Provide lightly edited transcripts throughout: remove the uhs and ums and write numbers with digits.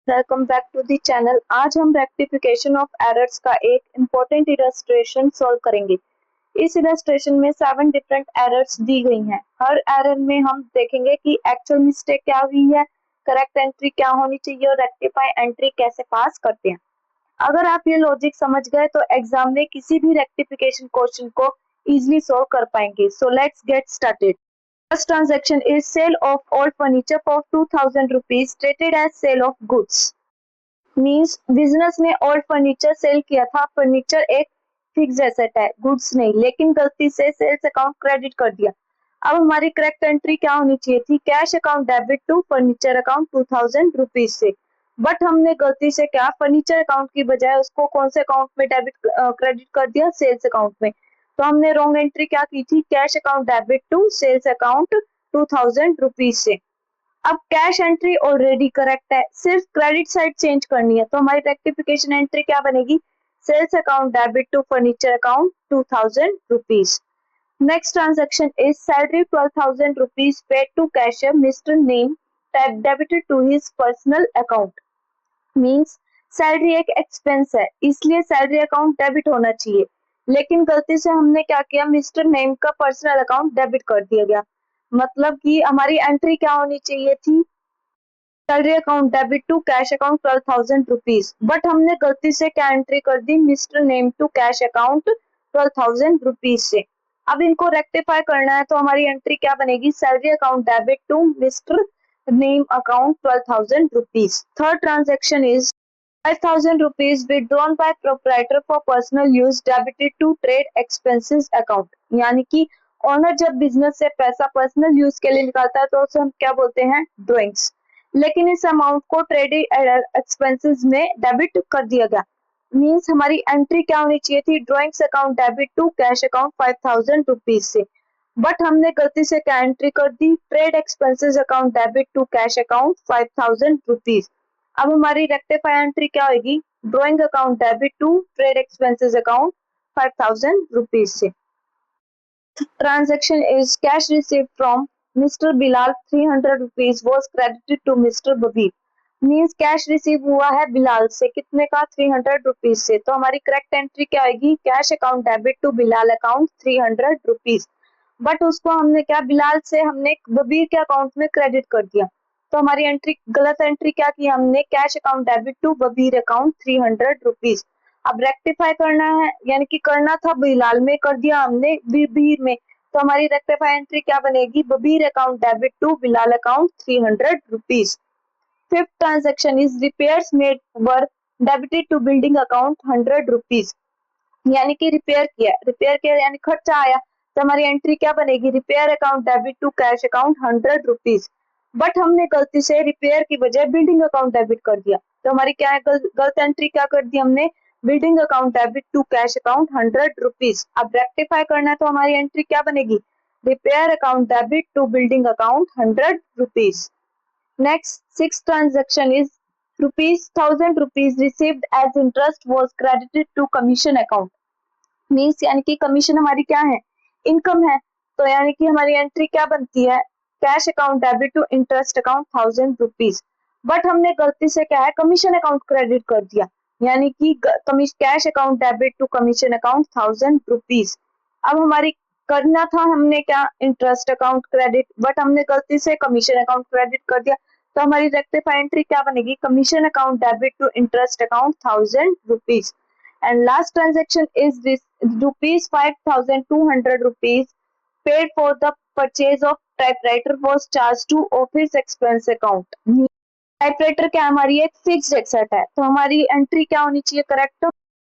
Welcome back to the channel. आज हम rectification of errors का एक इम्पोर्टेंट इलस्ट्रेशन सॉल्व करेंगे। इस इलस्ट्रेशन में 7 डिफरेंट एरर्स दी गई हैं। हर एरर में हम देखेंगे कि एक्चुअल मिस्टेक क्या हुई है, करेक्ट एंट्री क्या होनी चाहिए और रेक्टिफाई एंट्री कैसे पास करते हैं। अगर आप ये लॉजिक समझ गए तो एग्जाम में किसी भी रेक्टिफिकेशन क्वेश्चन को इजीली सॉल्व कर पाएंगे। So let's get started. First transaction is sale of old furniture for 2000 rupees stated as sale of goods. Means business ने ओल्ड फर्नीचर सेल किया था। फर्नीचर एक फिक्स एसेट है, गुड्स नहीं, लेकिन गलती से सेल्स अकाउंट क्रेडिट कर दिया। अब हमारी करेक्ट एंट्री क्या होनी चाहिए थी? Cash account debit to furniture account 2000 rupees से। बट हमने गलती से क्या, फर्नीचर अकाउंट की बजाय उसको कौन से अकाउंट में डेबिट क्रेडिट कर दिया? सेल्स अकाउंट में। तो हमने रॉन्ग एंट्री क्या की थी? Cash account debit to sales account 2000 rupees से। अब कैश एंट्री ऑलरेडी करेक्ट है, सिर्फ क्रेडिट साइड चेंज करनी है। तो हमारी रेक्टिफिकेशन एंट्री क्या बनेगी? Sales account debit to furniture account 2000 rupees. Next transaction is salary 12,000 rupees paid to cashier mister name debited to his personal account. Means salary एक expense है, इसलिए सैलरी अकाउंट डेबिट होना चाहिए, लेकिन गलती से हमने क्या किया? मिस्टर नेम का पर्सनल अकाउंट डेबिट कर दिया गया। मतलब कि हमारी एंट्री क्या होनी चाहिए थी? Salary account debit to cash account 12,000 rupees. But हमने गलती से क्या एंट्री कर दी? Mister name to cash account 12,000 rupees से। अब इनको रेक्टिफाई करना है, तो हमारी एंट्री क्या बनेगी? Salary account debit to mister name account 12,000 rupees. Third transaction is 5,000 rupees withdrawn by proprietor for personal use debited to trade expenses account। यानी कि ओनर जब बिजनेस से पैसा पर्सनल यूज के लिए निकालता है तो उसे हम क्या बोलते हैं? ड्रॉइंग्स। लेकिन इस अमाउंट को ट्रेड एक्सपेंसेस में डेबिट कर दिया गया। मींस हमारी एंट्री क्या होनी चाहिए थी? Drawings account debit to cash account 5,000 rupees से। बट हमने गलती से क्या एंट्री कर दी? Trade expenses account debit to cash account 5,000 rupees. अब हमारी रेक्टिफाई एंट्री क्या होगी? Drawing account debit to trade expenses account 5,000 rupees से। Transaction is cash received from Mr. Bilal 300 rupees was credited to Mr. Babir। Means cash receive हुआ है बिलाल से, कितने का? 300 रुपीज से। तो हमारी करेक्ट एंट्री क्या आएगी? Cash account debit to Bilal account 300 rupees. But उसको हमने क्या, बिलाल से हमने बबीर के अकाउंट में क्रेडिट कर दिया। तो हमारी एंट्री गलत एंट्री क्या की हमने? Cash account debit to Babir account 300 rupees. अब रेक्टिफाई करना है, यानी कि करना था बिलाल में, कर दिया हमने बबीर में। तो हमारी रेक्टिफाई एंट्री क्या बनेगी? Babir account debit to Bilal account 300 rupees. Fifth transaction is repairs made were debited to building account 100 rupees. यानी कि रिपेयर किया यानी खर्चा आया। तो हमारी एंट्री क्या बनेगी? Repair account debit to cash account 100 rupees. But हमने गलती से रिपेयर की बजाय बिल्डिंग अकाउंट डेबिट कर दिया। तो हमारी क्या है? गलत एंट्री क्या कर दी हमने? Building account debit to cash account 100 rupees. अब रेक्टिफाई करना है, तो हमारी एंट्री क्या बनेगी? Repair account debit to building account 100 rupees. Next six transaction is rupees 1,000 rupees received as interest was credited to commission account. Means यानी कि commission हमारी क्या है? इनकम है। तो यानी कि हमारी एंट्री क्या बनती है? Cash account debit to interest account 1,000 rupees. But हमने गलती से क्या है? कमीशन अकाउंट क्रेडिट कर दिया, यानी कि cash account debit to commission account 1,000 rupees. अब हमारी करना था हमने क्या? इंटरेस्ट अकाउंट क्रेडिट, बट हमने गलती से कमीशन अकाउंट क्रेडिट कर दिया। तो हमारी रेक्टिफाई एंट्री क्या बनेगी? Commission account debit to interest account 1,000 rupees. And last transaction is this rupees 5,200 rupees paid for the purchase of typewriter was charged to office expense account। Typewriter क्या हमारी एक fixed asset है। तो हमारी entry क्या होनी चाहिए? Correct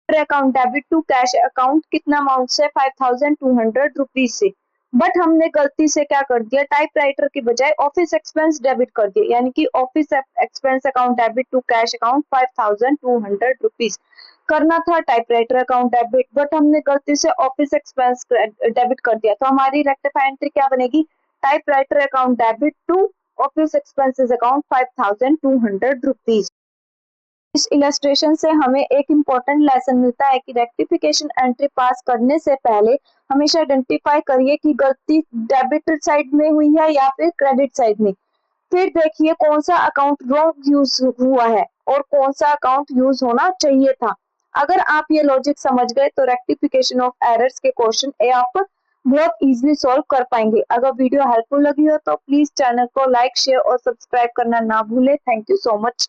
account debit to cash account कितना अमाउंट से? 5,200 रुपीज से। बट हमने गलती से क्या कर दिया? टाइपराइटर की बजाय ऑफिस एक्सपेंस डेबिट कर दिया, यानी कि office expense account debit to cash account 5,200 rupees. करना था टाइपराइटर अकाउंट डेबिट, बट हमने गलती से ऑफिस एक्सपेंस डेबिट कर दिया। तो हमारी रेक्टिफाई एंट्री क्या बनेगी? Typewriter account debit to office expenses account 5,200 rupees. इस इलस्ट्रेशन से हमें एक इम्पोर्टेंट लेसन मिलता है कि रेक्टिफिकेशन एंट्री पास करने से पहले हमेशा आइडेंटिफाई करिए कि गलती डेबिट साइड में हुई है या फिर क्रेडिट साइड में। फिर देखिए कौन सा अकाउंट रॉन्ग यूज हुआ है। और कौन सा अकाउंट यूज होना चाहिए था। अगर आप ये लॉजिक समझ गए तो रेक्टिफिकेशन ऑफ एरर्स के क्वेश्चन ए आप बहुत इजीली सॉल्व कर पाएंगे। अगर वीडियो हेल्पफुल लगी हो तो प्लीज चैनल को लाइक शेयर और सब्सक्राइब करना ना भूले। Thank you so much.